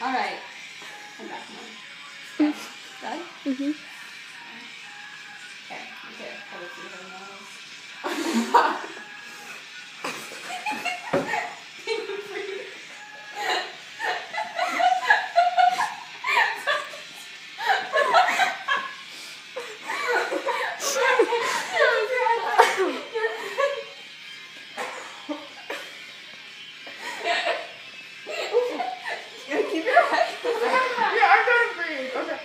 Alright. I got one. Okay. Done? Mm-hmm. Okay. Okay. Put it through her nose. Can you breathe? Keep your head. Yeah, I couldn't breathe. Okay.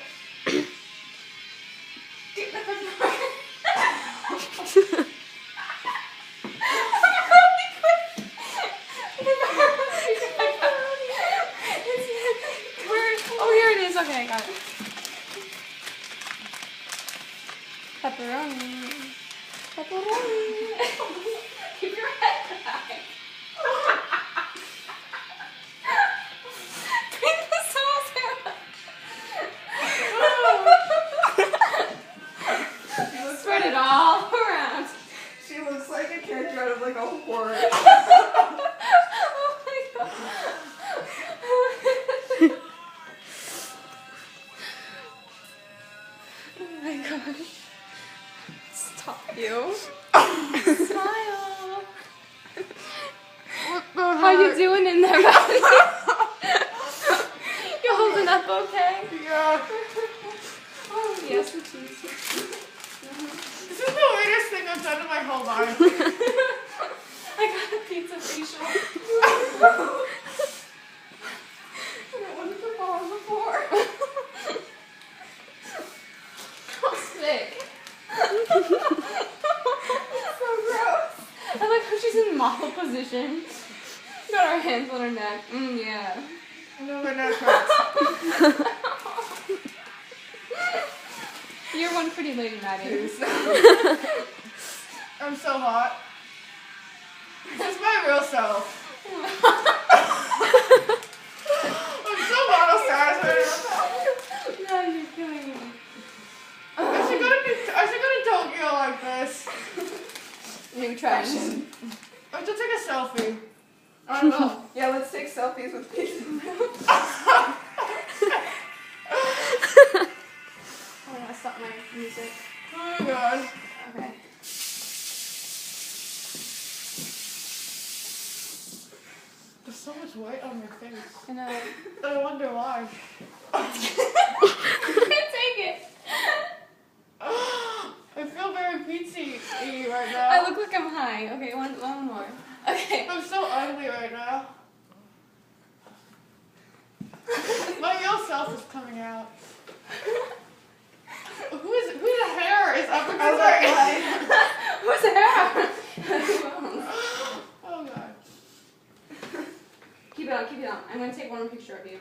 Oh, here it is. Okay, I got it. Pepperoni. Pepperoni. Keep your head back. Bring the sauce out. Spread it all around. She looks like a character out of like a horror. Oh my god. Oh my god. Stop you. Smile. How you doing in there, Maddie? You holding up okay? Yeah. Oh, yes, the cheese. This is the weirdest thing I've done in my whole life. I got a pizza facial. I don't want it to fall on the floor. Oh, sick. It's so gross. I like how she's in model position. Got our hands on her neck. Yeah. No, my neck hurts. You're one pretty lady, Maddie. I'm so hot. This is my real self. I'm so model status right now. No, you're killing me. I should go to Tokyo like this. New trend. I have to take a selfie. I don't know. Yeah, let's take selfies with pizza. I gotta stop my music. Oh my god. Okay. There's so much white on your face. I know. I wonder why. I can't take it. I feel very pizza-y right now. I look like I'm high. Okay, one more. Okay. I'm so ugly right now. My real self is coming out. Whose hair is up against my eye? Who's there? Oh god. Keep it on, keep it on. I'm gonna take one picture of you.